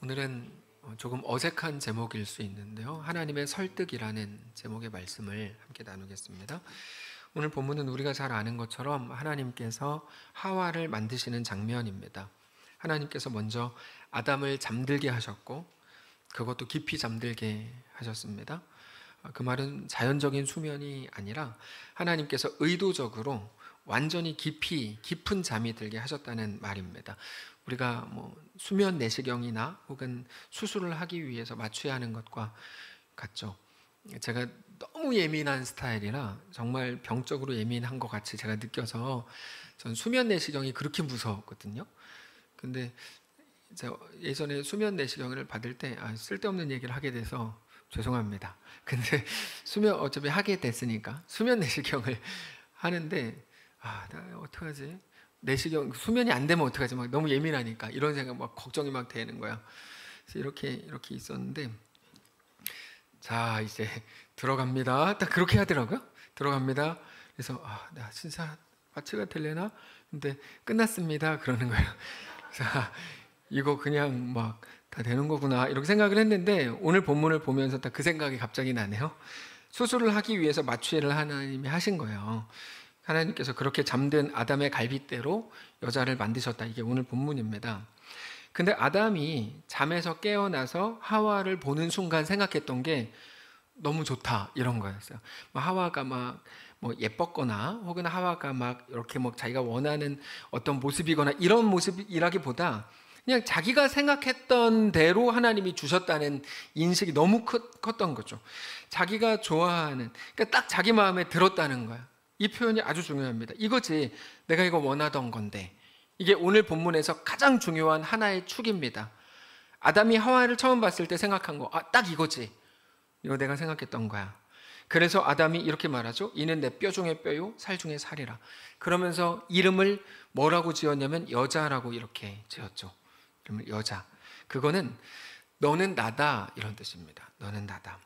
오늘은 조금 어색한 제목일 수 있는데요. 하나님의 설득이라는 제목의 말씀을 함께 나누겠습니다. 오늘 본문은 우리가 잘 아는 것처럼 하나님께서 하와를 만드시는 장면입니다. 하나님께서 먼저 아담을 잠들게 하셨고 그것도 깊이 잠들게 하셨습니다. 그 말은 자연적인 수면이 아니라 하나님께서 의도적으로 완전히 깊은 잠이 들게 하셨다는 말입니다. 우리가 수면 내시경이나 혹은 수술을 하기 위해서 맞춰야 하는 것과 같죠. 제가 너무 예민한 스타일이라 정말 병적으로 예민한 것 같이 제가 느껴서 전 수면 내시경이 그렇게 무서웠거든요. 근데 제가 예전에 수면 내시경을 받을 때 쓸데없는 얘기를 하게 돼서 죄송합니다. 근데 수면 어차피 하게 됐으니까 수면 내시경을 하는데 나 어떡하지? 내시경 수면이 안 되면 어떡하지? 막 너무 예민하니까 이런 생각 막 걱정이 막 되는 거야. 그래서 이렇게 있었는데 자 이제 들어갑니다. 딱 그렇게 하더라고요. 들어갑니다. 그래서 나 진짜 마취가 될래나? 근데 끝났습니다. 그러는 거예요. 그래서 이거 그냥 막 다 되는 거구나 이렇게 생각을 했는데 오늘 본문을 보면서 딱 그 생각이 갑자기 나네요. 수술을 하기 위해서 마취를 하나님이 하신 거예요. 하나님께서 그렇게 잠든 아담의 갈빗대로 여자를 만드셨다. 이게 오늘 본문입니다. 근데 아담이 잠에서 깨어나서 하와를 보는 순간 생각했던 게 너무 좋다 이런 거였어요. 하와가 막 예뻤거나 혹은 하와가 막 이렇게 자기가 원하는 어떤 모습이거나 이런 모습이라기보다 그냥 자기가 생각했던 대로 하나님이 주셨다는 인식이 너무 컸던 거죠. 자기가 좋아하는, 그러니까 딱 자기 마음에 들었다는 거야. 이 표현이 아주 중요합니다. 이거지 내가 이거 원하던 건데. 이게 오늘 본문에서 가장 중요한 하나의 축입니다. 아담이 하와를 처음 봤을 때 생각한 거, 딱 이거지. 이거 내가 생각했던 거야. 그래서 아담이 이렇게 말하죠. 이는 내 뼈 중에 뼈요 살 중에 살이라. 그러면서 이름을 뭐라고 지었냐면 여자라고 이렇게 지었죠. 그러면 여자. 그거는 너는 나다 이런 뜻입니다. 너는 나다.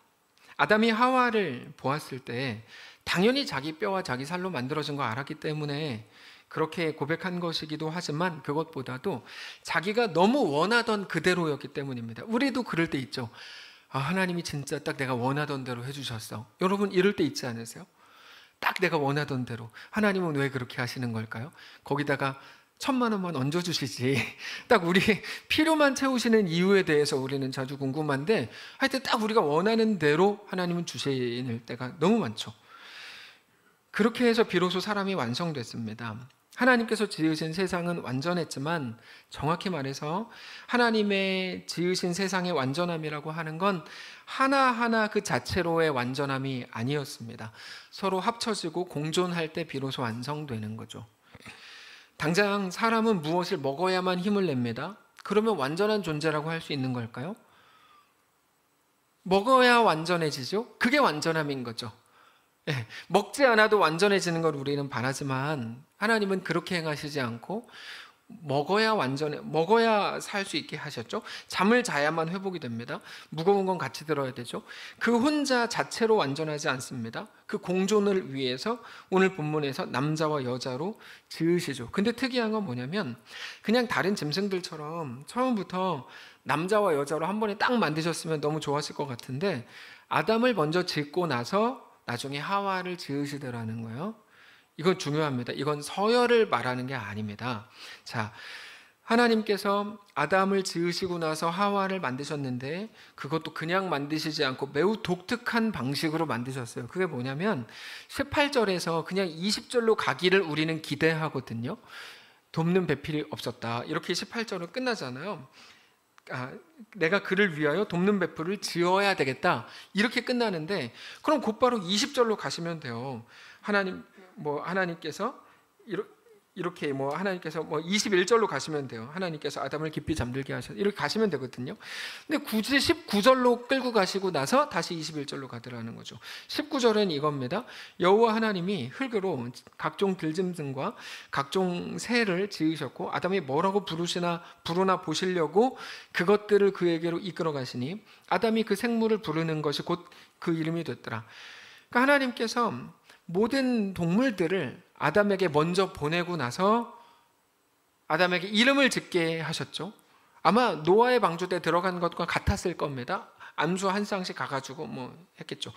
아담이 하와를 보았을 때 당연히 자기 뼈와 자기 살로 만들어진 거 알았기 때문에 그렇게 고백한 것이기도 하지만 그것보다도 자기가 너무 원하던 그대로였기 때문입니다. 우리도 그럴 때 있죠. 하나님이 진짜 딱 내가 원하던 대로 해주셨어. 여러분 이럴 때 있지 않으세요? 딱 내가 원하던 대로. 하나님은 왜 그렇게 하시는 걸까요? 거기다가 1,000만 원만 얹어주시지. 딱 우리 필요만 채우시는 이유에 대해서 우리는 자주 궁금한데 하여튼 딱 우리가 원하는 대로 하나님은 주실 때가 너무 많죠. 그렇게 해서 비로소 사람이 완성됐습니다. 하나님께서 지으신 세상은 완전했지만 정확히 말해서 하나님의 지으신 세상의 완전함이라고 하는 건 하나하나 그 자체로의 완전함이 아니었습니다. 서로 합쳐지고 공존할 때 비로소 완성되는 거죠. 당장 사람은 무엇을 먹어야만 힘을 냅니다. 그러면 완전한 존재라고 할 수 있는 걸까요? 먹어야 완전해지죠? 그게 완전함인 거죠. 먹지 않아도 완전해지는 걸 우리는 바라지만 하나님은 그렇게 행하시지 않고 먹어야 살 수 있게 하셨죠. 잠을 자야만 회복이 됩니다. 무거운 건 같이 들어야 되죠. 그 혼자 자체로 완전하지 않습니다. 그 공존을 위해서 오늘 본문에서 남자와 여자로 지으시죠. 근데 특이한 건 뭐냐면 그냥 다른 짐승들처럼 처음부터 남자와 여자로 한 번에 딱 만드셨으면 너무 좋았을 것 같은데 아담을 먼저 짓고 나서 나중에 하와를 지으시더라는 거예요. 이건 중요합니다. 이건 서열을 말하는 게 아닙니다. 자, 하나님께서 아담을 지으시고 나서 하와를 만드셨는데 그것도 그냥 만드시지 않고 매우 독특한 방식으로 만드셨어요. 그게 뭐냐면 18절에서 그냥 20절로 가기를 우리는 기대하거든요. 돕는 배필이 없었다. 이렇게 18절은 끝나잖아요. 내가 그를 위하여 돕는 배필을 지어야 되겠다. 이렇게 끝나는데 그럼 곧바로 20절로 가시면 돼요. 하나님께서 이렇게 하나님께서 21절로 가시면 돼요. 하나님께서 아담을 깊이 잠들게 하셔서 이렇게 가시면 되거든요. 근데 굳이 19절로 끌고 가시고 나서 다시 21절로 가더라는 거죠. 19절은 이겁니다. 여호와 하나님이 흙으로 각종 들짐승과 각종 새를 지으셨고 아담이 뭐라고 부르나 보시려고 그것들을 그에게로 이끌어 가시니 아담이 그 생물을 부르는 것이 곧 그 이름이 됐더라. 그러니까 하나님께서 모든 동물들을 아담에게 먼저 보내고 나서 아담에게 이름을 짓게 하셨죠. 아마 노아의 방주에 들어간 것과 같았을 겁니다. 암수 한 쌍씩 가가지고 뭐 했겠죠.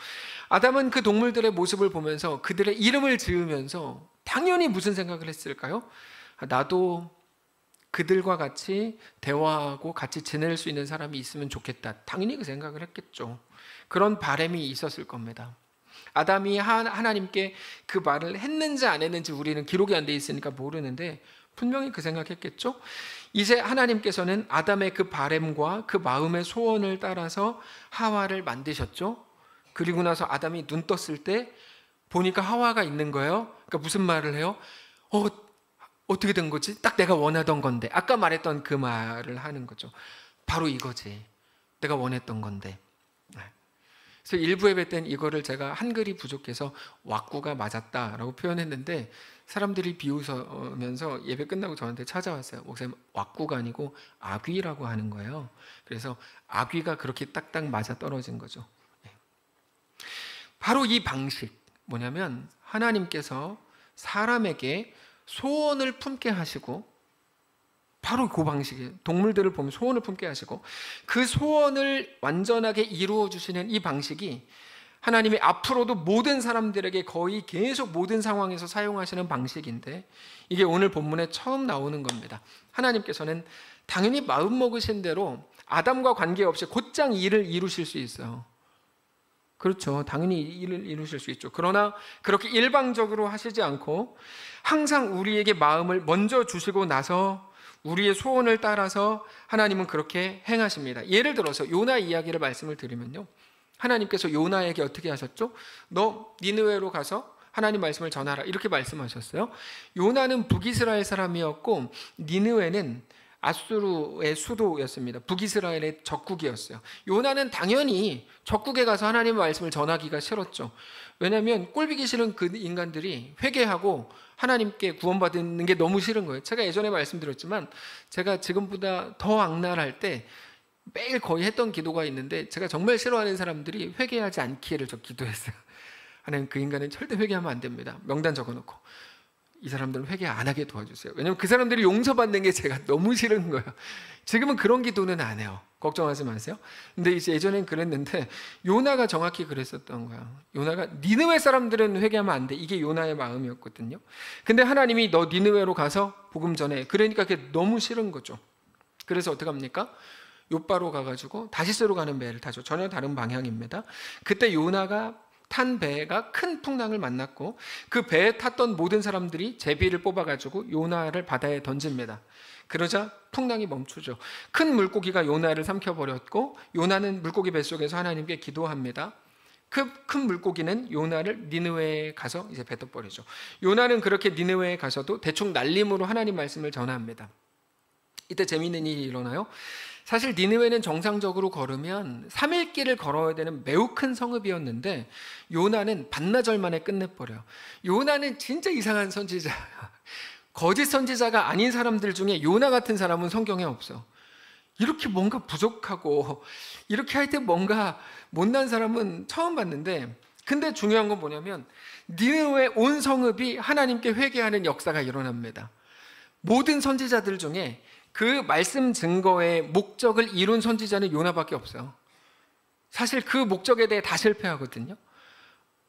아담은 그 동물들의 모습을 보면서 그들의 이름을 지으면서 당연히 무슨 생각을 했을까요? 나도 그들과 같이 대화하고 같이 지낼 수 있는 사람이 있으면 좋겠다. 당연히 그 생각을 했겠죠. 그런 바람이 있었을 겁니다. 아담이 하나님께 그 말을 했는지 안 했는지 우리는 기록이 안 돼 있으니까 모르는데 분명히 그 생각했겠죠. 이제 하나님께서는 아담의 그 바람과 그 마음의 소원을 따라서 하와를 만드셨죠. 그리고 나서 아담이 눈 떴을 때 보니까 하와가 있는 거예요. 그러니까 무슨 말을 해요? 어떻게 된 거지? 딱 내가 원하던 건데. 아까 말했던 그 말을 하는 거죠. 바로 이거지. 내가 원했던 건데. 그래서 일부 예배 때는 이거를 제가 한글이 부족해서 왁구가 맞았다라고 표현했는데 사람들이 비웃으면서 예배 끝나고 저한테 찾아왔어요. 목사님, 왁구가 아니고 아귀라고 하는 거예요. 그래서 아귀가 그렇게 딱딱 맞아 떨어진 거죠. 바로 이 방식 뭐냐면 하나님께서 사람에게 소원을 품게 하시고 바로 그 방식이에요. 동물들을 보면 소원을 품게 하시고 그 소원을 완전하게 이루어 주시는 이 방식이 하나님이 앞으로도 모든 사람들에게 거의 계속 모든 상황에서 사용하시는 방식인데 이게 오늘 본문에 처음 나오는 겁니다. 하나님께서는 당연히 마음 먹으신 대로 아담과 관계없이 곧장 일을 이루실 수 있어요. 그렇죠. 당연히 일을 이루실 수 있죠. 그러나 그렇게 일방적으로 하시지 않고 항상 우리에게 마음을 먼저 주시고 나서 우리의 소원을 따라서 하나님은 그렇게 행하십니다. 예를 들어서 요나 이야기를 말씀을 드리면요. 하나님께서 요나에게 어떻게 하셨죠? 너 니느웨로 가서 하나님 말씀을 전하라 이렇게 말씀하셨어요. 요나는 북이스라엘 사람이었고 니느웨는 아수르의 수도였습니다. 북이스라엘의 적국이었어요. 요나는 당연히 적국에 가서 하나님의 말씀을 전하기가 싫었죠. 왜냐하면 꼴보기 싫은 그 인간들이 회개하고 하나님께 구원받는 게 너무 싫은 거예요. 제가 예전에 말씀드렸지만 제가 지금보다 더 악랄할 때 매일 거의 했던 기도가 있는데 제가 정말 싫어하는 사람들이 회개하지 않기를 저 기도했어요. 하나님 그 인간은 절대 회개하면 안 됩니다. 명단 적어놓고 이 사람들은 회개 안 하게 도와주세요. 왜냐하면 그 사람들이 용서받는 게 제가 너무 싫은 거예요. 지금은 그런 기도는 안 해요. 걱정하지 마세요. 근데 이제 예전엔 그랬는데 요나가 정확히 그랬었던 거야. 요나가 니느웨 사람들은 회개하면 안 돼. 이게 요나의 마음이었거든요. 근데 하나님이 너 니느웨로 가서 복음 전해. 그러니까 그게 너무 싫은 거죠. 그래서 어떻게 합니까? 요바로 가가지고 다시스로 가는 배를 타죠. 전혀 다른 방향입니다. 그때 요나가 탄 배가 큰 풍랑을 만났고 그 배에 탔던 모든 사람들이 제비를 뽑아가지고 요나를 바다에 던집니다. 그러자 풍랑이 멈추죠. 큰 물고기가 요나를 삼켜버렸고 요나는 물고기 뱃속에서 하나님께 기도합니다. 그 큰 물고기는 요나를 니느웨에 가서 이제 뱉어버리죠. 요나는 그렇게 니느웨에 가서도 대충 날림으로 하나님 말씀을 전합니다. 이때 재미있는 일이 일어나요. 사실 니느웨는 정상적으로 걸으면 3일 길을 걸어야 되는 매우 큰 성읍이었는데 요나는 반나절 만에 끝내버려요. 요나는 진짜 이상한 선지자야. 거짓 선지자가 아닌 사람들 중에 요나 같은 사람은 성경에 없어. 이렇게 뭔가 부족하고 이렇게 할 때 뭔가 못난 사람은 처음 봤는데 근데 중요한 건 뭐냐면 니느웨 온 성읍이 하나님께 회개하는 역사가 일어납니다. 모든 선지자들 중에 그 말씀 증거의 목적을 이룬 선지자는 요나밖에 없어요. 사실 그 목적에 대해 다 실패하거든요.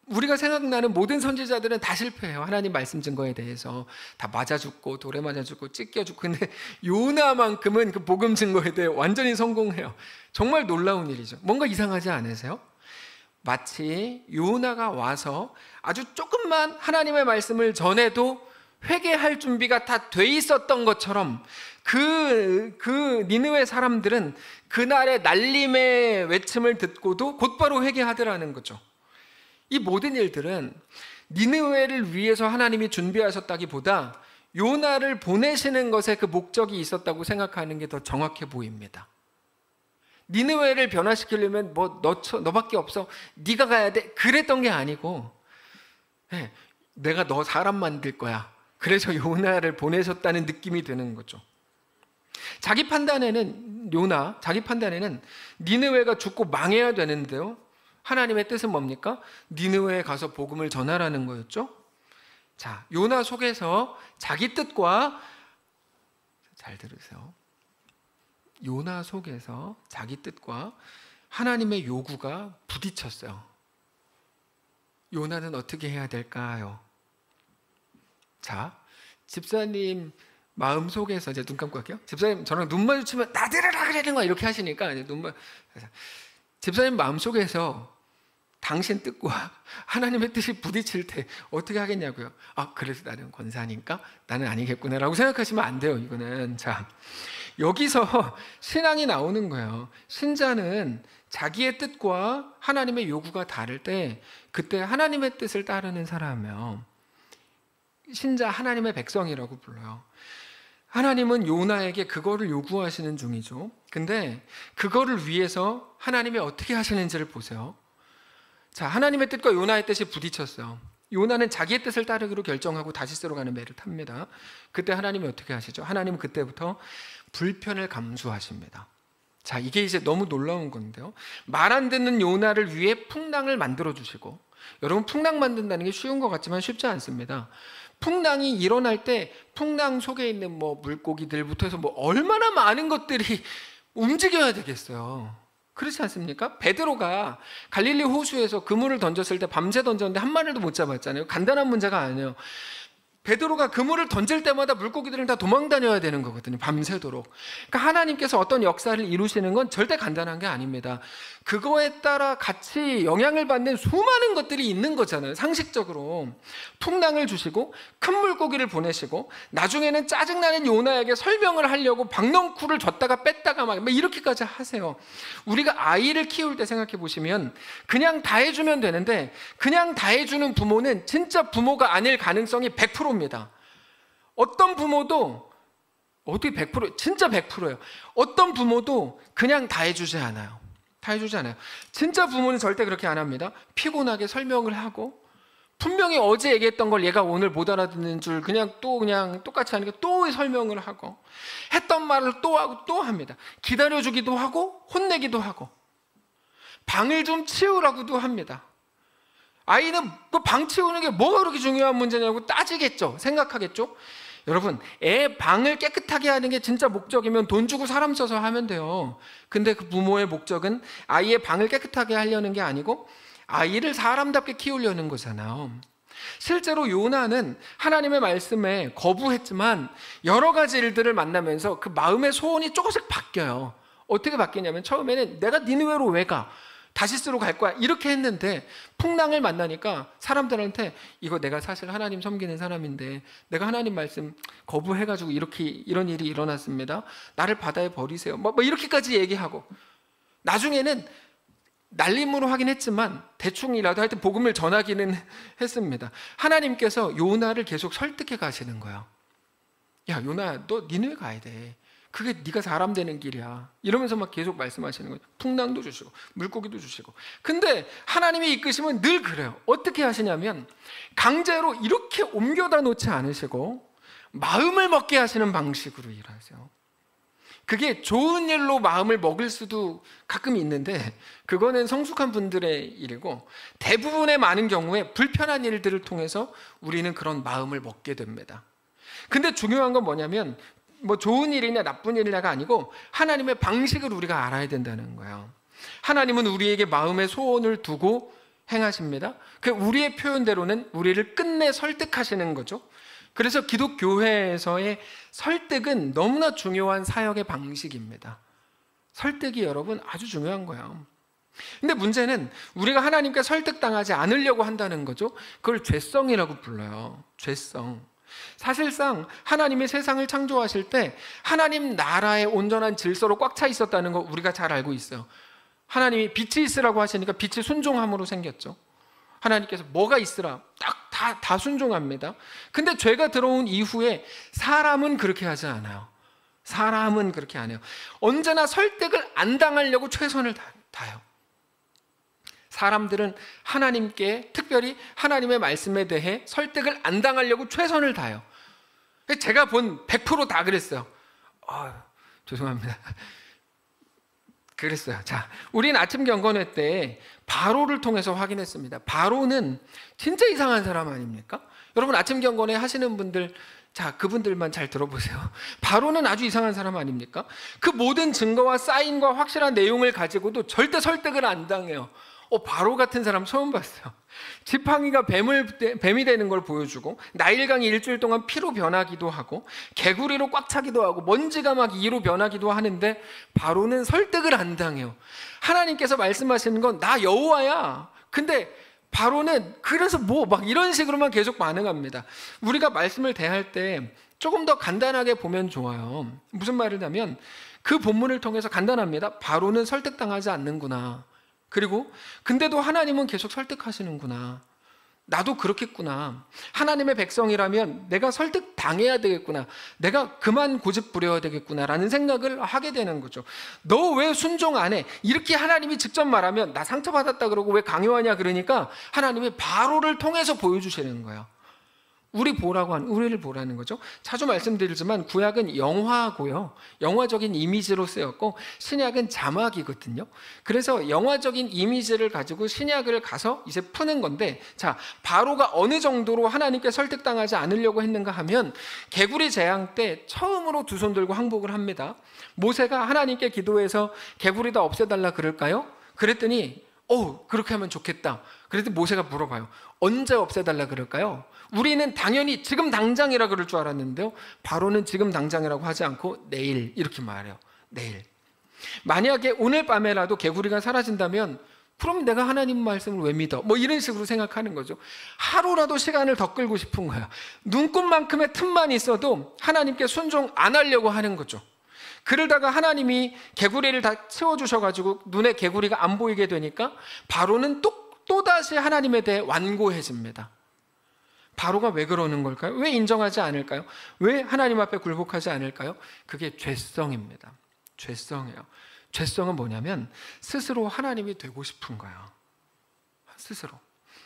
우리가 생각나는 모든 선지자들은 다 실패해요. 하나님 말씀 증거에 대해서 다 맞아 죽고 돌에 맞아 죽고 찢겨 죽고 근데 요나만큼은 그 복음 증거에 대해 완전히 성공해요. 정말 놀라운 일이죠. 뭔가 이상하지 않으세요? 마치 요나가 와서 아주 조금만 하나님의 말씀을 전해도 회개할 준비가 다 돼 있었던 것처럼 그 니느웨 사람들은 그날의 날림의 외침을 듣고도 곧바로 회개하더라는 거죠. 이 모든 일들은 니느웨를 위해서 하나님이 준비하셨다기보다 요나를 보내시는 것에 그 목적이 있었다고 생각하는 게 더 정확해 보입니다. 니느웨를 변화시키려면 뭐 너밖에 없어. 네가 가야 돼. 그랬던 게 아니고 내가 너 사람 만들 거야. 그래서 요나를 보내셨다는 느낌이 드는 거죠. 자기 판단에는 니느웨가 죽고 망해야 되는데요. 하나님의 뜻은 뭡니까? 니느웨에 가서 복음을 전하라는 거였죠. 자, 요나 속에서 자기 뜻과 잘 들으세요. 요나 속에서 자기 뜻과 하나님의 요구가 부딪혔어요. 요나는 어떻게 해야 될까요? 자, 집사님 마음속에서, 이제 눈 감고 할게요. 집사님 저랑 눈 마주치면 나대라라 그러는 거야 이렇게 하시니까 집사님 마음속에서 당신 뜻과 하나님의 뜻이 부딪힐 때 어떻게 하겠냐고요. 그래서 나는 권사니까 나는 아니겠구나라고 생각하시면 안 돼요. 이거는. 자, 여기서 신앙이 나오는 거예요. 신자는 자기의 뜻과 하나님의 요구가 다를 때 그때 하나님의 뜻을 따르는 사람이에요. 신자 하나님의 백성이라고 불러요. 하나님은 요나에게 그거를 요구하시는 중이죠. 근데 그거를 위해서 하나님이 어떻게 하시는지를 보세요. 자, 하나님의 뜻과 요나의 뜻이 부딪혔어요. 요나는 자기의 뜻을 따르기로 결정하고 다시스로 가는 배를 탑니다. 그때 하나님이 어떻게 하시죠? 하나님은 그때부터 불편을 감수하십니다. 자, 이게 이제 너무 놀라운 건데요. 말 안 듣는 요나를 위해 풍랑을 만들어 주시고, 여러분 풍랑 만든다는 게 쉬운 것 같지만 쉽지 않습니다. 풍랑이 일어날 때 풍랑 속에 있는 물고기들부터 해서 얼마나 많은 것들이 움직여야 되겠어요. 그렇지 않습니까? 베드로가 갈릴리 호수에서 그물을 던졌을 때 밤새 던졌는데 한 마리도 못 잡았잖아요. 간단한 문제가 아니에요. 베드로가 그물을 던질 때마다 물고기들은 다 도망 다녀야 되는 거거든요. 밤새도록. 그러니까 하나님께서 어떤 역사를 이루시는 건 절대 간단한 게 아닙니다. 그거에 따라 같이 영향을 받는 수많은 것들이 있는 거잖아요. 상식적으로. 풍랑을 주시고 큰 물고기를 보내시고 나중에는 짜증나는 요나에게 설명을 하려고 박넝쿨을 줬다가 뺐다가 막 이렇게까지 하세요. 우리가 아이를 키울 때 생각해 보시면 그냥 다 해주면 되는데 그냥 다 해주는 부모는 진짜 부모가 아닐 가능성이 100%입니다. 어떤 부모도 어떻게 100%, 진짜 100%예요. 어떤 부모도 그냥 다 해주지 않아요. 다 해주지 않아요. 진짜 부모는 절대 그렇게 안 합니다. 피곤하게 설명을 하고 분명히 어제 얘기했던 걸 얘가 오늘 못 알아듣는 줄 그냥 똑같이 하니까 또 설명을 하고 했던 말을 또 하고 또 합니다. 기다려주기도 하고 혼내기도 하고 방을 좀 치우라고도 합니다. 아이는 그 방 치우는 게 뭐가 그렇게 중요한 문제냐고 따지겠죠. 생각하겠죠. 여러분, 애 방을 깨끗하게 하는 게 진짜 목적이면 돈 주고 사람 써서 하면 돼요. 근데 그 부모의 목적은 아이의 방을 깨끗하게 하려는 게 아니고 아이를 사람답게 키우려는 거잖아요. 실제로 요나는 하나님의 말씀에 거부했지만 여러 가지 일들을 만나면서 그 마음의 소원이 조금씩 바뀌어요. 어떻게 바뀌냐면 처음에는 내가 니느웨로 왜 가? 다시스로 갈 거야 이렇게 했는데 풍랑을 만나니까 사람들한테 이거 내가 사실 하나님 섬기는 사람인데 내가 하나님 말씀 거부해가지고 이런 일이 일어났습니다. 나를 바다에 버리세요. 이렇게까지 얘기하고 나중에는 날림으로 하긴 했지만 대충이라도 하여튼 복음을 전하기는 했습니다. 하나님께서 요나를 계속 설득해 가시는 거예요. 야 요나 너 니느웨 가야 돼. 그게 네가 사람 되는 길이야. 이러면서 막 계속 말씀하시는 거예요. 풍랑도 주시고 물고기도 주시고. 근데 하나님이 이끄시면 늘 그래요. 어떻게 하시냐면 강제로 이렇게 옮겨다 놓지 않으시고 마음을 먹게 하시는 방식으로 일하세요. 그게 좋은 일로 마음을 먹을 수도 가끔 있는데 그거는 성숙한 분들의 일이고 대부분의 많은 경우에 불편한 일들을 통해서 우리는 그런 마음을 먹게 됩니다. 근데 중요한 건 뭐냐면 좋은 일이냐 나쁜 일이냐가 아니고 하나님의 방식을 우리가 알아야 된다는 거예요. 하나님은 우리에게 마음의 소원을 두고 행하십니다. 그 우리의 표현대로는 우리를 끝내 설득하시는 거죠. 그래서 기독교회에서의 설득은 너무나 중요한 사역의 방식입니다. 설득이 여러분 아주 중요한 거예요. 근데 문제는 우리가 하나님께 설득당하지 않으려고 한다는 거죠. 그걸 죄성이라고 불러요. 죄성. 사실상 하나님이 세상을 창조하실 때 하나님 나라의 온전한 질서로 꽉 차 있었다는 거 우리가 잘 알고 있어요. 하나님이 빛이 있으라고 하시니까 빛이 순종함으로 생겼죠. 하나님께서 뭐가 있으라 다 순종합니다. 근데 죄가 들어온 이후에 사람은 그렇게 하지 않아요. 사람은 그렇게 안 해요. 언제나 설득을 안 당하려고 최선을 다해요. 사람들은 하나님께 특별히 하나님의 말씀에 대해 설득을 안 당하려고 최선을 다해요. 제가 본 100% 다 그랬어요. 죄송합니다. 그랬어요. 자, 우린 아침 경건회 때 바로를 통해서 확인했습니다. 바로는 진짜 이상한 사람 아닙니까? 여러분 아침 경건회 하시는 분들 자, 그분들만 잘 들어보세요. 바로는 아주 이상한 사람 아닙니까? 그 모든 증거와 사인과 확실한 내용을 가지고도 절대 설득을 안 당해요. 바로 같은 사람 처음 봤어요. 지팡이가 뱀이 되는 걸 보여주고, 나일강이 일주일 동안 피로 변하기도 하고, 개구리로 꽉 차기도 하고, 먼지가 막 이로 변하기도 하는데 바로는 설득을 안 당해요. 하나님께서 말씀하시는 건 나 여호와야. 근데 바로는 그래서 뭐 막 이런 식으로만 계속 반응합니다. 우리가 말씀을 대할 때 조금 더 간단하게 보면 좋아요. 무슨 말을 하면 그 본문을 통해서 간단합니다. 바로는 설득당하지 않는구나. 그리고 근데도 하나님은 계속 설득하시는구나. 나도 그렇겠구나. 하나님의 백성이라면 내가 설득당해야 되겠구나. 내가 그만 고집 부려야 되겠구나라는 생각을 하게 되는 거죠. 너 왜 순종 안 해? 이렇게 하나님이 직접 말하면 나 상처받았다 그러고 왜 강요하냐 그러니까 하나님이 바로를 통해서 보여주시는 거예요. 우리를 보라는 거죠. 자주 말씀드리지만 구약은 영화고요. 영화적인 이미지로 쓰였고 신약은 자막이거든요. 그래서 영화적인 이미지를 가지고 신약을 가서 이제 푸는 건데, 자, 바로가 어느 정도로 하나님께 설득당하지 않으려고 했는가 하면 개구리 재앙 때 처음으로 두 손 들고 항복을 합니다. 모세가 하나님께 기도해서 개구리 다 없애달라 그럴까요? 그랬더니 그렇게 하면 좋겠다. 그랬더니 모세가 물어봐요. 언제 없애달라 그럴까요? 우리는 당연히 지금 당장이라 그럴 줄 알았는데요, 바로는 지금 당장이라고 하지 않고 내일 이렇게 말해요. 내일. 만약에 오늘 밤에라도 개구리가 사라진다면 그럼 내가 하나님 말씀을 왜 믿어? 뭐 이런 식으로 생각하는 거죠. 하루라도 시간을 더 끌고 싶은 거야. 눈꽃만큼의 틈만 있어도 하나님께 순종 안 하려고 하는 거죠. 그러다가 하나님이 개구리를 다 채워주셔가지고 눈에 개구리가 안 보이게 되니까 바로는 또다시 하나님에 대해 완고해집니다. 바로가 왜 그러는 걸까요? 왜 인정하지 않을까요? 왜 하나님 앞에 굴복하지 않을까요? 그게 죄성입니다. 죄성이에요. 죄성은 뭐냐면 스스로 하나님이 되고 싶은 거예요. 스스로.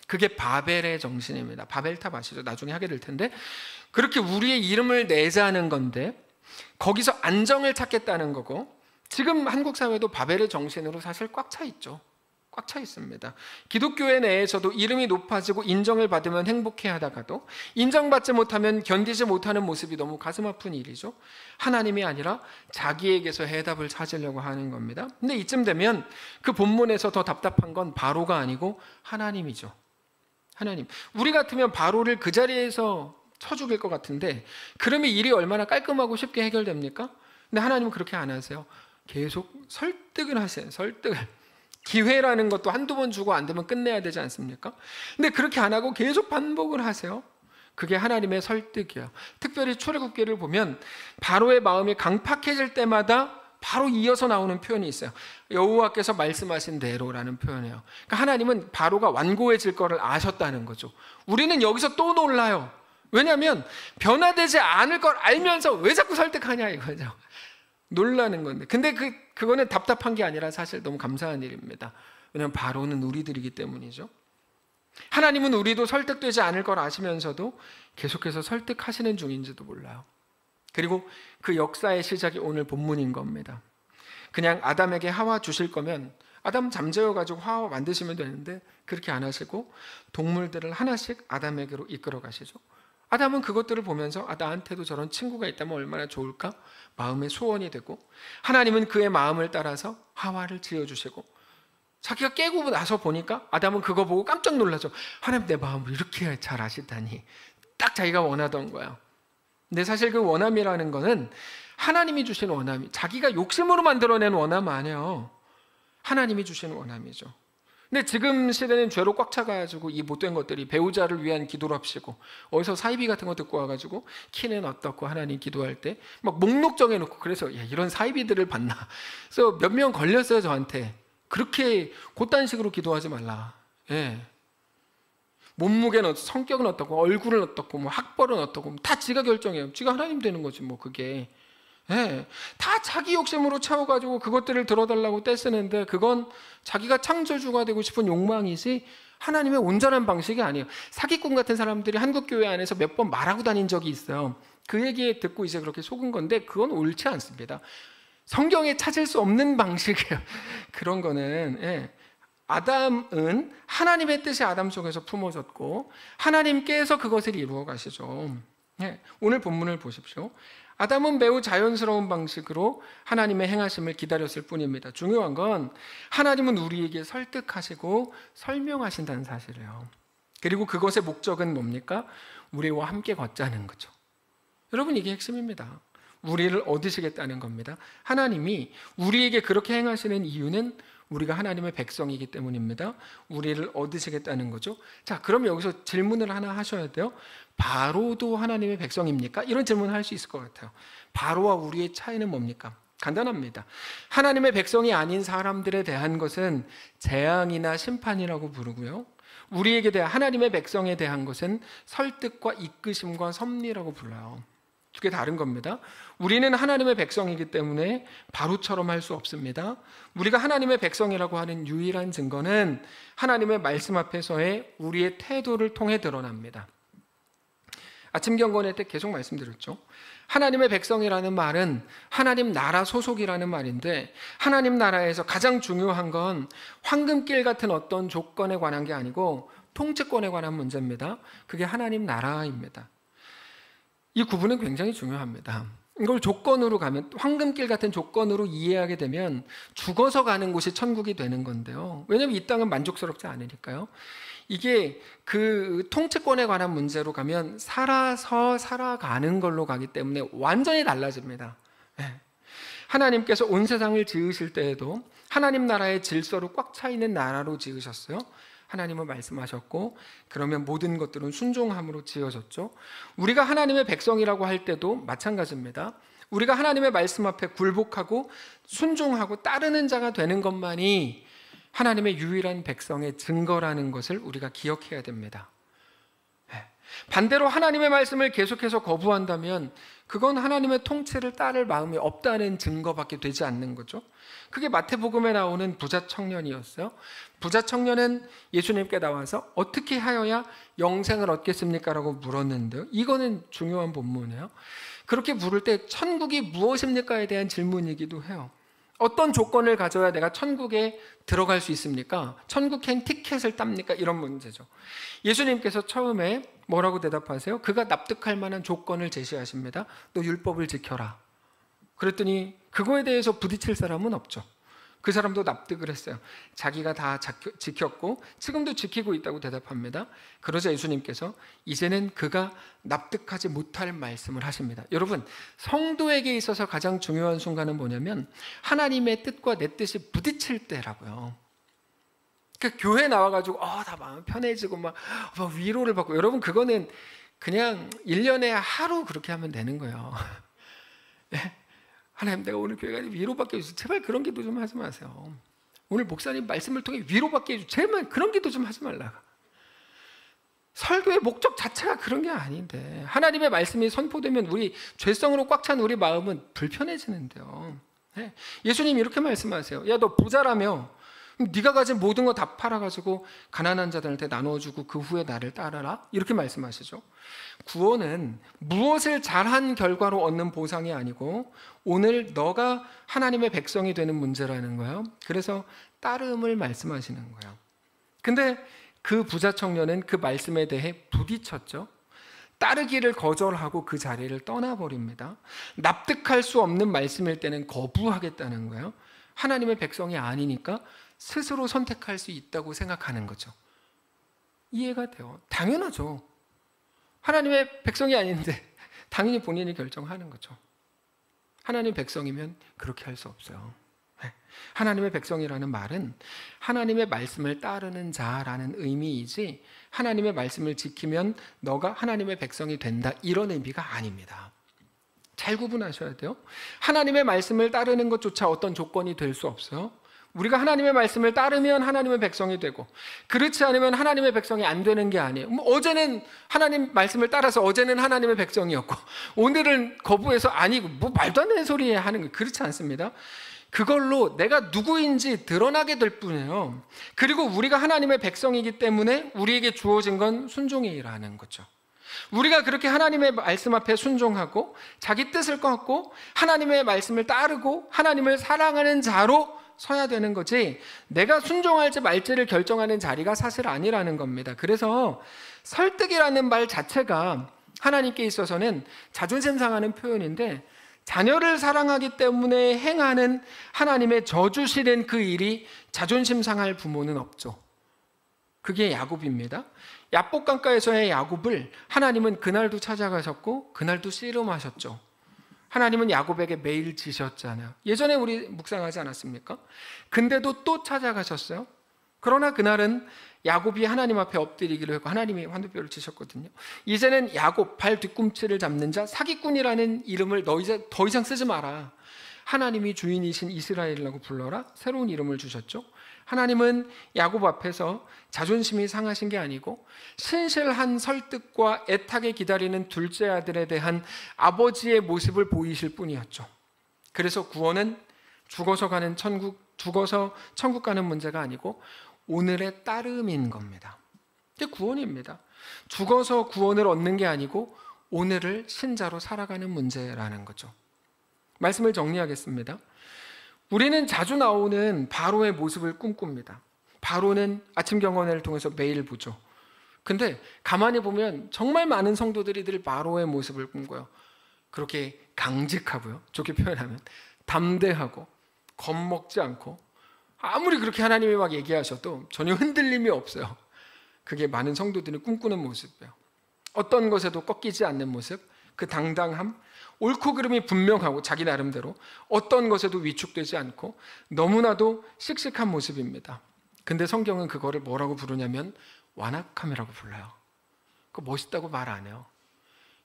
그게 바벨의 정신입니다. 바벨탑 아시죠? 나중에 하게 될 텐데, 그렇게 우리의 이름을 내자는 건데 거기서 안정을 찾겠다는 거고, 지금 한국 사회도 바벨의 정신으로 사실 꽉 차 있죠. 꽉 차 있습니다. 기독교회 내에서도 이름이 높아지고 인정을 받으면 행복해 하다가도 인정받지 못하면 견디지 못하는 모습이 너무 가슴 아픈 일이죠. 하나님이 아니라 자기에게서 해답을 찾으려고 하는 겁니다. 근데 이쯤 되면 그 본문에서 더 답답한 건 바로가 아니고 하나님이죠. 하나님. 우리 같으면 바로를 그 자리에서 쳐 죽일 것 같은데 그러면 일이 얼마나 깔끔하고 쉽게 해결됩니까? 근데 하나님은 그렇게 안 하세요. 계속 설득을 하세요. 설득을. 기회라는 것도 한두 번 주고 안 되면 끝내야 되지 않습니까? 근데 그렇게 안 하고 계속 반복을 하세요. 그게 하나님의 설득이에요. 특별히 출애굽기를 보면 바로의 마음이 강팍해질 때마다 바로 이어서 나오는 표현이 있어요. 여호와께서 말씀하신 대로라는 표현이에요. 그러니까 하나님은 바로가 완고해질 거를 아셨다는 거죠. 우리는 여기서 또 놀라요. 왜냐하면 변화되지 않을 걸 알면서 왜 자꾸 설득하냐 이거죠. 놀라는 건데, 근데 그거는 답답한 게 아니라 사실 너무 감사한 일입니다. 왜냐하면 바로는 우리들이기 때문이죠. 하나님은 우리도 설득되지 않을 걸 아시면서도 계속해서 설득하시는 중인지도 몰라요. 그리고 그 역사의 시작이 오늘 본문인 겁니다. 그냥 아담에게 하와 주실 거면 아담 잠재워가지고 하와 만드시면 되는데 그렇게 안 하시고 동물들을 하나씩 아담에게로 이끌어 가시죠. 아담은 그것들을 보면서 나한테도 저런 친구가 있다면 얼마나 좋을까? 마음의 소원이 되고, 하나님은 그의 마음을 따라서 하와를 지어주시고, 자기가 깨고 나서 보니까 아담은 그거 보고 깜짝 놀라죠. 하나님 내 마음을 이렇게 잘 아시다니. 딱 자기가 원하던 거야. 근데 사실 그 원함이라는 거는 하나님이 주신 원함이, 자기가 욕심으로 만들어낸 원함 아니에요. 하나님이 주신 원함이죠. 근데 지금 시대는 죄로 꽉 차가지고 이 못된 것들이 배우자를 위한 기도를 합시고, 어디서 사이비 같은 거 듣고 와가지고 키는 어떻고 하나님 기도할 때 막 목록 정해놓고, 그래서 야, 이런 사이비들을 봤나. 그래서 몇 명 걸렸어요 저한테. 그렇게 그딴식으로 기도하지 말라. 예. 몸무게는 어떻고, 성격은 어떻고, 얼굴은 어떻고, 뭐 학벌은 어떻고, 다 지가 결정해요. 지가 하나님 되는 거지 뭐 그게. 예, 다 자기 욕심으로 채워가지고 그것들을 들어달라고 떼쓰는데 그건 자기가 창조주가 되고 싶은 욕망이지 하나님의 온전한 방식이 아니에요. 사기꾼 같은 사람들이 한국교회 안에서 몇 번 말하고 다닌 적이 있어요. 그 얘기 듣고 이제 그렇게 속은 건데 그건 옳지 않습니다. 성경에 찾을 수 없는 방식이에요. 그런 거는. 예. 아담은 하나님의 뜻이 아담 속에서 품어졌고 하나님께서 그것을 이루어 가시죠. 오늘 본문을 보십시오. 아담은 매우 자연스러운 방식으로 하나님의 행하심을 기다렸을 뿐입니다. 중요한 건 하나님은 우리에게 설득하시고 설명하신다는 사실이에요. 그리고 그것의 목적은 뭡니까? 우리와 함께 걷자는 거죠. 여러분, 이게 핵심입니다. 우리를 얻으시겠다는 겁니다. 하나님이 우리에게 그렇게 행하시는 이유는 우리가 하나님의 백성이기 때문입니다. 우리를 얻으시겠다는 거죠. 자, 그럼 여기서 질문을 하나 하셔야 돼요. 바로도 하나님의 백성입니까? 이런 질문을 할 수 있을 것 같아요. 바로와 우리의 차이는 뭡니까? 간단합니다. 하나님의 백성이 아닌 사람들에 대한 것은 재앙이나 심판이라고 부르고요. 우리에게 대한, 하나님의 백성에 대한 것은 설득과 이끄심과 섭리라고 불러요. 두 개 다른 겁니다. 우리는 하나님의 백성이기 때문에 바로처럼 할 수 없습니다. 우리가 하나님의 백성이라고 하는 유일한 증거는 하나님의 말씀 앞에서의 우리의 태도를 통해 드러납니다. 아침 경건회 때 계속 말씀드렸죠. 하나님의 백성이라는 말은 하나님 나라 소속이라는 말인데, 하나님 나라에서 가장 중요한 건 황금길 같은 어떤 조건에 관한 게 아니고 통치권에 관한 문제입니다. 그게 하나님 나라입니다. 이 구분은 굉장히 중요합니다. 이걸 조건으로 가면, 황금길 같은 조건으로 이해하게 되면 죽어서 가는 곳이 천국이 되는 건데요. 왜냐하면 이 땅은 만족스럽지 않으니까요. 이게 그 통치권에 관한 문제로 가면 살아서 살아가는 걸로 가기 때문에 완전히 달라집니다. 하나님께서 온 세상을 지으실 때에도 하나님 나라의 질서로 꽉 차 있는 나라로 지으셨어요. 하나님은 말씀하셨고, 그러면 모든 것들은 순종함으로 지어졌죠. 우리가 하나님의 백성이라고 할 때도 마찬가지입니다. 우리가 하나님의 말씀 앞에 굴복하고 순종하고 따르는 자가 되는 것만이 하나님의 유일한 백성의 증거라는 것을 우리가 기억해야 됩니다. 반대로 하나님의 말씀을 계속해서 거부한다면 그건 하나님의 통치를 따를 마음이 없다는 증거밖에 되지 않는 거죠. 그게 마태복음에 나오는 부자 청년이었어요. 부자 청년은 예수님께 나와서 어떻게 하여야 영생을 얻겠습니까? 라고 물었는데요. 이거는 중요한 본문이에요. 그렇게 물을 때 천국이 무엇입니까에 대한 질문이기도 해요. 어떤 조건을 가져야 내가 천국에 들어갈 수 있습니까? 천국행 티켓을 땁니까? 이런 문제죠. 예수님께서 처음에 뭐라고 대답하세요? 그가 납득할 만한 조건을 제시하십니다. 너 율법을 지켜라. 그랬더니 그거에 대해서 부딪힐 사람은 없죠. 그 사람도 납득을 했어요. 자기가 다 지켰고 지금도 지키고 있다고 대답합니다. 그러자 예수님께서 이제는 그가 납득하지 못할 말씀을 하십니다. 여러분, 성도에게 있어서 가장 중요한 순간은 뭐냐면 하나님의 뜻과 내 뜻이 부딪힐 때라고요. 그러니까 교회 나와가지고 다 마음 편해지고 막 위로를 받고, 여러분 그거는 그냥 1년에 하루 그렇게 하면 되는 거예요. 하나님, 내가 오늘 교회 가서 위로받게 해주세요. 제발 그런 기도 좀 하지 마세요. 오늘 목사님 말씀을 통해 위로받게 해주세요. 제발 그런 기도 좀 하지 말라. 설교의 목적 자체가 그런 게 아닌데, 하나님의 말씀이 선포되면 우리 죄성으로 꽉 찬 우리 마음은 불편해지는데요. 예수님이 이렇게 말씀하세요. 야, 너 부자라며 네가 가진 모든 거 다 팔아가지고 가난한 자들한테 나눠주고 그 후에 나를 따르라, 이렇게 말씀하시죠. 구원은 무엇을 잘한 결과로 얻는 보상이 아니고 오늘 너가 하나님의 백성이 되는 문제라는 거예요. 그래서 따름을 말씀하시는 거예요. 근데 그 부자 청년은 그 말씀에 대해 부딪혔죠. 따르기를 거절하고 그 자리를 떠나버립니다. 납득할 수 없는 말씀일 때는 거부하겠다는 거예요. 하나님의 백성이 아니니까 스스로 선택할 수 있다고 생각하는 거죠. 이해가 돼요. 당연하죠. 하나님의 백성이 아닌데 당연히 본인이 결정하는 거죠. 하나님의 백성이면 그렇게 할 수 없어요. 하나님의 백성이라는 말은 하나님의 말씀을 따르는 자라는 의미이지, 하나님의 말씀을 지키면 너가 하나님의 백성이 된다, 이런 의미가 아닙니다. 잘 구분하셔야 돼요. 하나님의 말씀을 따르는 것조차 어떤 조건이 될 수 없어요. 우리가 하나님의 말씀을 따르면 하나님의 백성이 되고, 그렇지 않으면 하나님의 백성이 안 되는 게 아니에요. 어제는 하나님 말씀을 따라서 어제는 하나님의 백성이었고 오늘은 거부해서 아니고 말도 안 되는 소리 하는 거, 그렇지 않습니다. 그걸로 내가 누구인지 드러나게 될 뿐이에요. 그리고 우리가 하나님의 백성이기 때문에 우리에게 주어진 건 순종이라는 거죠. 우리가 그렇게 하나님의 말씀 앞에 순종하고 자기 뜻을 꺾고 하나님의 말씀을 따르고 하나님을 사랑하는 자로 서야 되는 거지, 내가 순종할지 말지를 결정하는 자리가 사실 아니라는 겁니다. 그래서 설득이라는 말 자체가 하나님께 있어서는 자존심 상하는 표현인데, 자녀를 사랑하기 때문에 행하는 하나님의 저주시는 그 일이 자존심 상할 부모는 없죠. 그게 야곱입니다. 야복강가에서의 야곱을 하나님은 그날도 찾아가셨고 그날도 씨름하셨죠. 하나님은 야곱에게 매일 지셨잖아요. 예전에 우리 묵상하지 않았습니까? 근데도 또 찾아가셨어요. 그러나 그날은 야곱이 하나님 앞에 엎드리기로 했고 하나님이 환두뼈를 치셨거든요. 이제는 야곱, 발 뒤꿈치를 잡는 자, 사기꾼이라는 이름을 너 이제 더 이상 쓰지 마라. 하나님이 주인이신 이스라엘이라고 불러라. 새로운 이름을 주셨죠. 하나님은 야곱 앞에서 자존심이 상하신 게 아니고 신실한 설득과 애타게 기다리는 둘째 아들에 대한 아버지의 모습을 보이실 뿐이었죠. 그래서 구원은 죽어서 천국 가는 문제가 아니고 오늘의 따름인 겁니다. 이게 구원입니다. 죽어서 구원을 얻는 게 아니고 오늘을 신자로 살아가는 문제라는 거죠. 말씀을 정리하겠습니다. 우리는 자주 나오는 바로의 모습을 꿈꿉니다. 바로는 아침 경건회를 통해서 매일 보죠. 근데 가만히 보면 정말 많은 성도들이 늘 바로의 모습을 꿈꿔요. 그렇게 강직하고요. 좋게 표현하면 담대하고 겁먹지 않고 아무리 그렇게 하나님이 막 얘기하셔도 전혀 흔들림이 없어요. 그게 많은 성도들이 꿈꾸는 모습이에요. 어떤 것에도 꺾이지 않는 모습, 그 당당함, 옳고 그름이 분명하고 자기 나름대로 어떤 것에도 위축되지 않고 너무나도 씩씩한 모습입니다. 근데 성경은 그거를 뭐라고 부르냐면 완악함이라고 불러요. 그거 멋있다고 말 안 해요.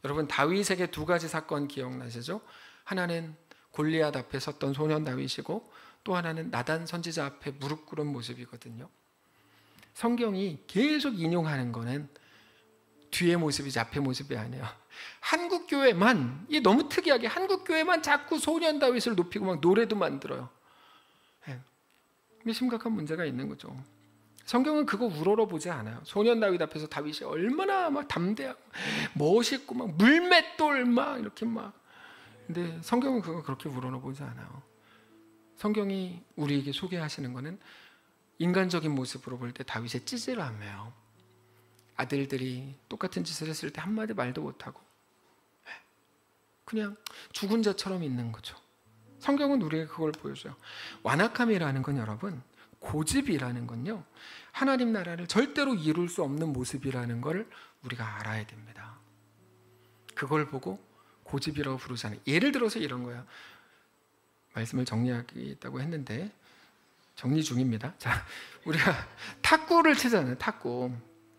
여러분, 다윗에게 두 가지 사건 기억나시죠? 하나는 골리앗 앞에 섰던 소년 다윗이고 또 하나는 나단 선지자 앞에 무릎 꿇은 모습이거든요. 성경이 계속 인용하는 거는 뒤의 모습이지 앞의 모습이 아니에요. 한국교회만, 이게 너무 특이하게 한국교회만 자꾸 소년 다윗을 높이고 막 노래도 만들어요. 이게 심각한 문제가 있는 거죠. 성경은 그거 우러러보지 않아요. 소년 다윗 앞에서 다윗이 얼마나 막 담대하고 멋있고 막 물맷돌 막 이렇게 막. 근데 성경은 그거 그렇게 우러러보지 않아요. 성경이 우리에게 소개하시는 것은 인간적인 모습으로 볼 때 다윗의 찌질함이에요. 아들들이 똑같은 짓을 했을 때 한마디 말도 못하고 그냥 죽은 자처럼 있는 거죠. 성경은 우리에게 그걸 보여줘요. 완악함이라는 건 여러분, 고집이라는 건요, 하나님 나라를 절대로 이룰 수 없는 모습이라는 걸 우리가 알아야 됩니다. 그걸 보고 고집이라고 부르잖아요. 예를 들어서 이런 거예요. 말씀을 정리하겠다고 했는데 정리 중입니다. 자, 우리가 탁구를 치잖아요.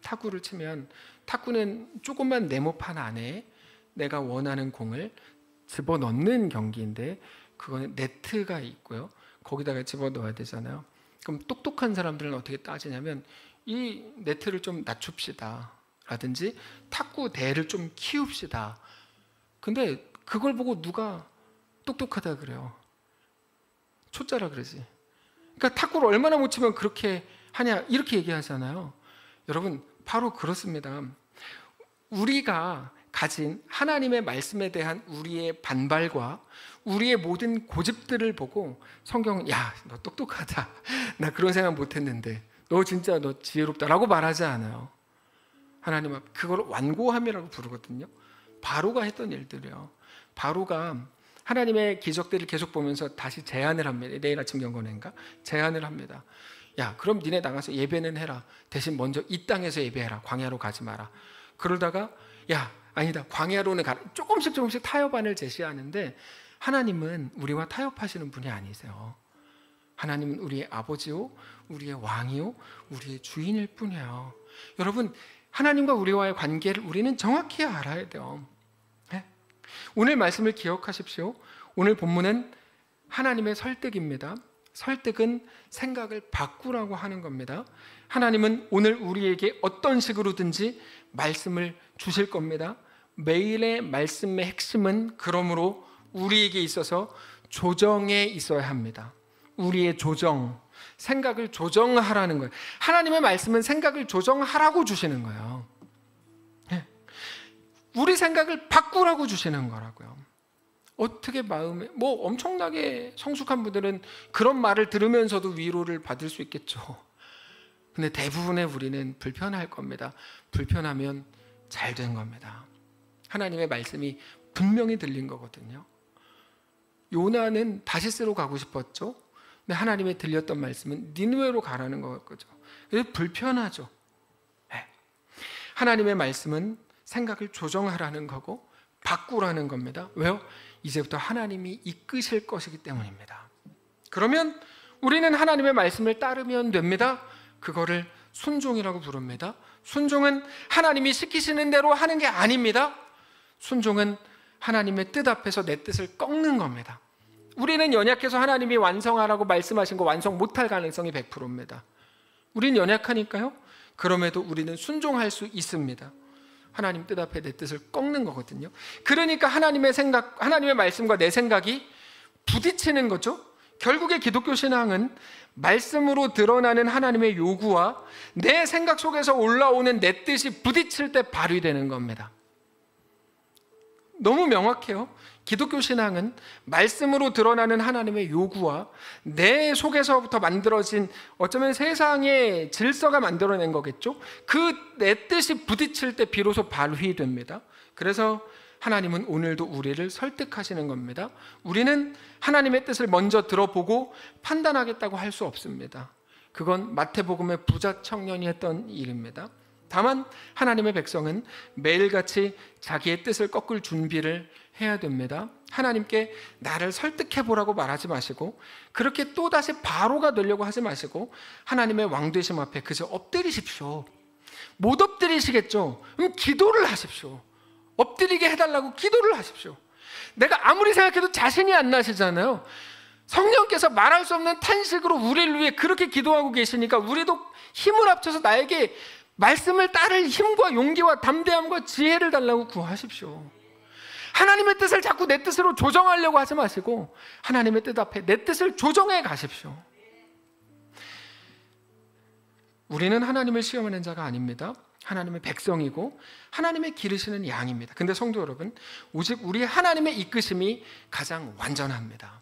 탁구를 치면 탁구는 조그만 네모판 안에 내가 원하는 공을 집어넣는 경기인데 그거는 네트가 있고요. 거기다가 집어넣어야 되잖아요. 그럼 똑똑한 사람들은 어떻게 따지냐면 이 네트를 좀 낮춥시다 라든지 탁구대를 좀 키웁시다. 근데 그걸 보고 누가 똑똑하다 그래요? 초짜라 그러지. 그러니까 탁구를 얼마나 못 치면 그렇게 하냐 이렇게 얘기하잖아요. 여러분, 바로 그렇습니다. 우리가 가진 하나님의 말씀에 대한 우리의 반발과 우리의 모든 고집들을 보고 성경은 야, 너 똑똑하다. 나 그런 생각 못했는데 너 진짜 너 지혜롭다라고 말하지 않아요. 하나님 앞 그걸 완고함이라고 부르거든요. 바로가 했던 일들이에요. 바로가 하나님의 기적들을 계속 보면서 다시 제안을 합니다. 내일 아침 경건회인가? 제안을 합니다. 야, 그럼 니네 나가서 예배는 해라. 대신 먼저 이 땅에서 예배해라. 광야로 가지 마라. 그러다가 야, 아니다. 광야로는 가라. 조금씩 타협안을 제시하는데 하나님은 우리와 타협하시는 분이 아니세요. 하나님은 우리의 아버지요, 우리의 왕이요, 우리의 주인일 뿐이에요. 여러분, 하나님과 우리와의 관계를 우리는 정확히 알아야 돼요. 오늘 말씀을 기억하십시오. 오늘 본문은 하나님의 설득입니다. 설득은 생각을 바꾸라고 하는 겁니다. 하나님은 오늘 우리에게 어떤 식으로든지 말씀을 주실 겁니다. 매일의 말씀의 핵심은 그러므로 우리에게 있어서 조정에 있어야 합니다. 우리의 조정, 생각을 조정하라는 거예요. 하나님의 말씀은 생각을 조정하라고 주시는 거예요. 우리 생각을 바꾸라고 주시는 거라고요. 어떻게 마음에 엄청나게 성숙한 분들은 그런 말을 들으면서도 위로를 받을 수 있겠죠. 근데 대부분의 우리는 불편할 겁니다. 불편하면 잘 된 겁니다. 하나님의 말씀이 분명히 들린 거거든요. 요나는 다시스로 가고 싶었죠. 근데 하나님의 들렸던 말씀은 니느웨로 가라는 거죠. 그래서 불편하죠. 네. 하나님의 말씀은 생각을 조정하라는 거고 바꾸라는 겁니다. 왜요? 이제부터 하나님이 이끄실 것이기 때문입니다. 그러면 우리는 하나님의 말씀을 따르면 됩니다. 그거를 순종이라고 부릅니다. 순종은 하나님이 시키시는 대로 하는 게 아닙니다. 순종은 하나님의 뜻 앞에서 내 뜻을 꺾는 겁니다. 우리는 연약해서 하나님이 완성하라고 말씀하신 거 완성 못할 가능성이 100%입니다. 우리는 연약하니까요. 그럼에도 우리는 순종할 수 있습니다. 하나님 뜻 앞에 내 뜻을 꺾는 거거든요. 그러니까 하나님의 생각, 하나님의 말씀과 내 생각이 부딪히는 거죠. 결국에 기독교 신앙은 말씀으로 드러나는 하나님의 요구와 내 생각 속에서 올라오는 내 뜻이 부딪힐 때 발휘되는 겁니다. 너무 명확해요. 기독교 신앙은 말씀으로 드러나는 하나님의 요구와 내 속에서부터 만들어진 어쩌면 세상의 질서가 만들어낸 거겠죠. 그 내 뜻이 부딪힐 때 비로소 발휘됩니다. 그래서 하나님은 오늘도 우리를 설득하시는 겁니다. 우리는 하나님의 뜻을 먼저 들어보고 판단하겠다고 할 수 없습니다. 그건 마태복음의 부자 청년이 했던 일입니다. 다만 하나님의 백성은 매일같이 자기의 뜻을 꺾을 준비를 해야 됩니다. 하나님께 나를 설득해보라고 말하지 마시고 그렇게 또다시 바로가 되려고 하지 마시고 하나님의 왕되심 앞에 그저 엎드리십시오. 못 엎드리시겠죠? 그럼 기도를 하십시오. 엎드리게 해달라고 기도를 하십시오. 내가 아무리 생각해도 자신이 안 나시잖아요. 성령께서 말할 수 없는 탄식으로 우리를 위해 그렇게 기도하고 계시니까 우리도 힘을 합쳐서 나에게 말씀을 따를 힘과 용기와 담대함과 지혜를 달라고 구하십시오. 하나님의 뜻을 자꾸 내 뜻으로 조정하려고 하지 마시고 하나님의 뜻 앞에 내 뜻을 조정해 가십시오. 우리는 하나님을 시험하는 자가 아닙니다. 하나님의 백성이고 하나님의 기르시는 양입니다. 근데 성도 여러분, 오직 우리 하나님의 이끄심이 가장 완전합니다.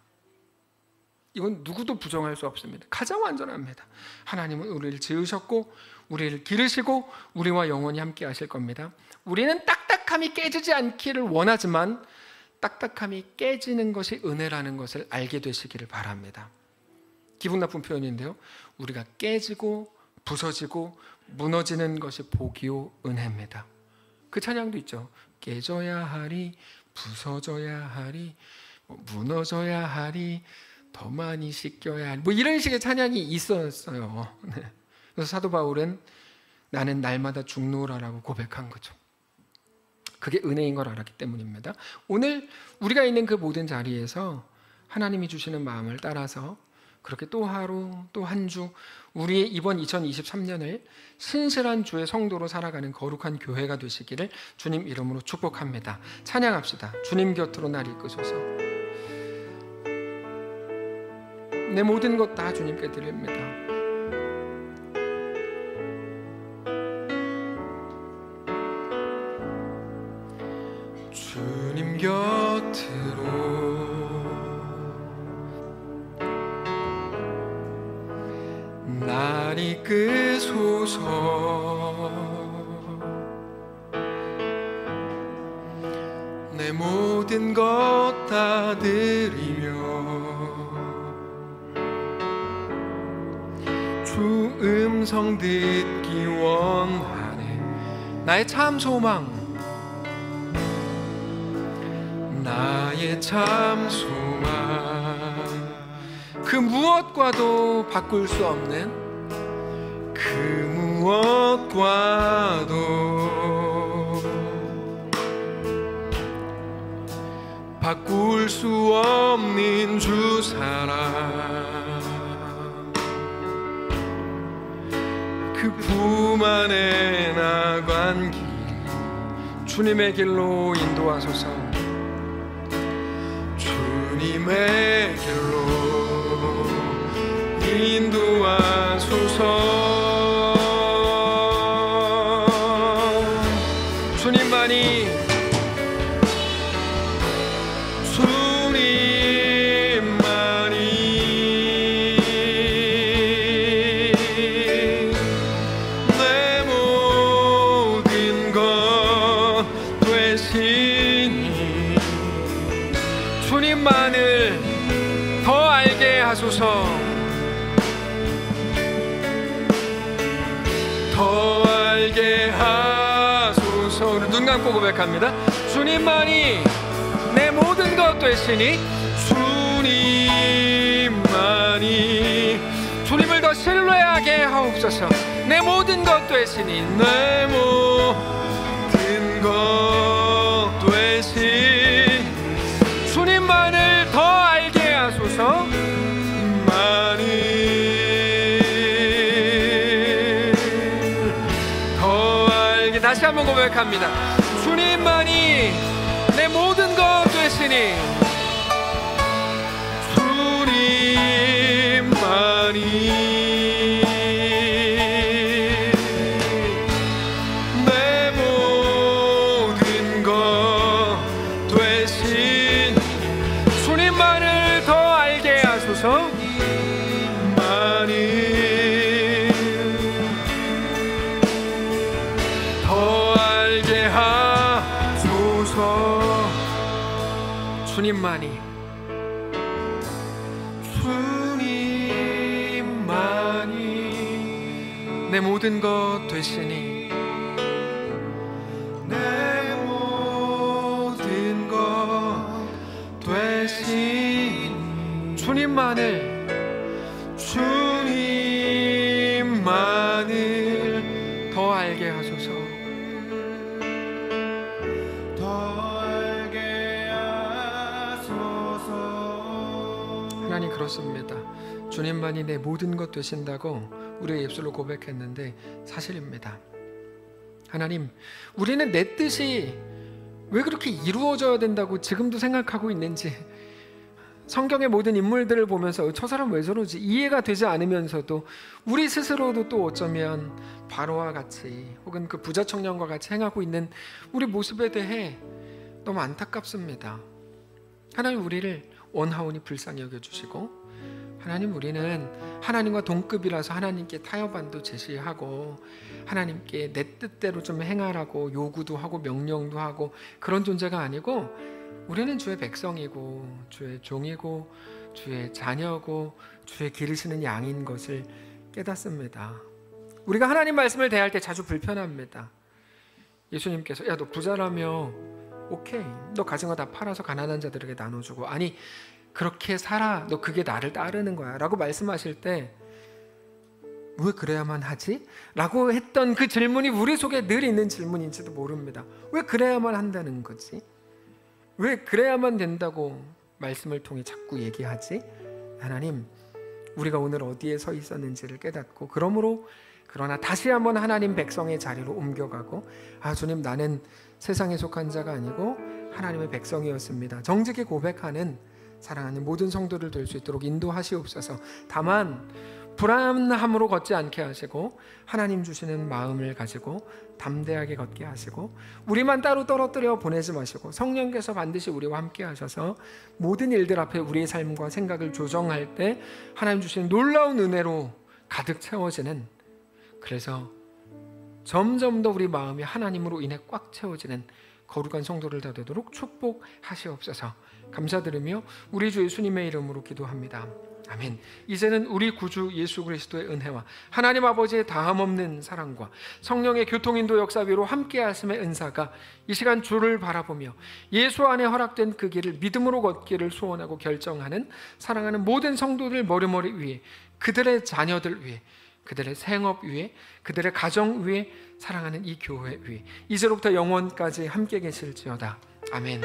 이건 누구도 부정할 수 없습니다. 가장 완전합니다. 하나님은 우리를 지으셨고 우리를 기르시고 우리와 영원히 함께 하실 겁니다. 우리는 딱딱함이 깨지지 않기를 원하지만 딱딱함이 깨지는 것이 은혜라는 것을 알게 되시기를 바랍니다. 기분 나쁜 표현인데요, 우리가 깨지고 부서지고 무너지는 것이 복이요 은혜입니다. 그 찬양도 있죠. 깨져야 하리, 부서져야 하리, 무너져야 하리, 더 많이 씻겨야 하리, 이런 식의 찬양이 있었어요. 네. 그래서 사도 바울은 나는 날마다 죽노라라고 고백한 거죠. 그게 은혜인 걸 알았기 때문입니다. 오늘 우리가 있는 그 모든 자리에서 하나님이 주시는 마음을 따라서 그렇게 또 하루 또 한 주 우리의 이번 2023년을 신실한 주의 성도로 살아가는 거룩한 교회가 되시기를 주님 이름으로 축복합니다. 찬양합시다. 주님 곁으로 날 이끄소서. 내 모든 것 다 주님께 드립니다. 주님 곁으로 날 이끄소서. 내 모든 것 다 드리며 주 음성 듣기 원하네. 나의 참 소망, 나의 참 소망, 그 무엇과도 바꿀 수 없는 그 무엇과도 바꿀 수 없는 주 사랑, 그 품 안에 나간 길 주님의 길로 인도하소서. 주님의 길로 인도하소서. 주님만이 내 모든 것 되시 알게 하소서. 우리 눈 감고 고백합니다. 주님만이 내 모든 것 되시니, 주님만이 주님을 더 신뢰하게 하옵소서. 내 모든 것 되시니, 내 모든 것 되신 주님만을 더 알게 하소서. 다시 한번 고백합니다. 주님만이 내 모든 것 되시니, 주님만이 내 모든 것 되신 주님만을 더 알게 하소서. 주님만이 내 모든 것 되시니, 내 모든 것 되신 주님만을 더 알게 하소서. 하나님, 그렇습니다. 주님만이 내 모든 것 되신다고 우리의 입술로 고백했는데 사실입니다. 하나님, 우리는 내 뜻이 왜 그렇게 이루어져야 된다고 지금도 생각하고 있는지, 성경의 모든 인물들을 보면서 저 사람 왜 저러지 이해가 되지 않으면서도 우리 스스로도 또 어쩌면 바로와 같이 혹은 그 부자 청년과 같이 행하고 있는 우리 모습에 대해 너무 안타깝습니다. 하나님, 우리를 원하오니 불쌍히 여겨주시고, 하나님, 우리는 하나님과 동급이라서 하나님께 타협안도 제시하고 하나님께 내 뜻대로 좀 행하라고 요구도 하고 명령도 하고 그런 존재가 아니고, 우리는 주의 백성이고 주의 종이고 주의 자녀고 주의 기르시는 양인 것을 깨닫습니다. 우리가 하나님 말씀을 대할 때 자주 불편합니다. 예수님께서 야, 너 부자라며 오케이, 너 가진 거 다 팔아서 가난한 자들에게 나눠주고, 아니 그렇게 살아, 너 그게 나를 따르는 거야 라고 말씀하실 때 왜 그래야만 하지? 라고 했던 그 질문이 우리 속에 늘 있는 질문인지도 모릅니다. 왜 그래야만 한다는 거지? 왜 그래야만 된다고 말씀을 통해 자꾸 얘기하지? 하나님, 우리가 오늘 어디에 서 있었는지를 깨닫고, 그러나 다시 한번 하나님 백성의 자리로 옮겨가고, 주님, 나는 세상에 속한 자가 아니고 하나님의 백성이었습니다, 정직히 고백하는 사랑하는 모든 성도를 될 수 있도록 인도하시옵소서. 다만 불안함으로 걷지 않게 하시고 하나님 주시는 마음을 가지고 담대하게 걷게 하시고, 우리만 따로 떨어뜨려 보내지 마시고 성령께서 반드시 우리와 함께 하셔서 모든 일들 앞에 우리의 삶과 생각을 조정할 때 하나님 주시는 놀라운 은혜로 가득 채워지는, 그래서 점점 더 우리 마음이 하나님으로 인해 꽉 채워지는 거룩한 성도를 다 되도록 축복하시옵소서. 감사드리며 우리 주 예수님의 이름으로 기도합니다. 아멘. 이제는 우리 구주 예수 그리스도의 은혜와 하나님 아버지의 다함없는 사랑과 성령의 교통인도 역사 위로 함께 하심의 은사가 이 시간 주를 바라보며 예수 안에 허락된 그 길을 믿음으로 걷기를 소원하고 결정하는 사랑하는 모든 성도들 머리머리 위에, 그들의 자녀들 위에, 그들의 생업 위에, 그들의 가정 위에, 사랑하는 이 교회 위에 이제로부터 영원까지 함께 계실지어다. 아멘.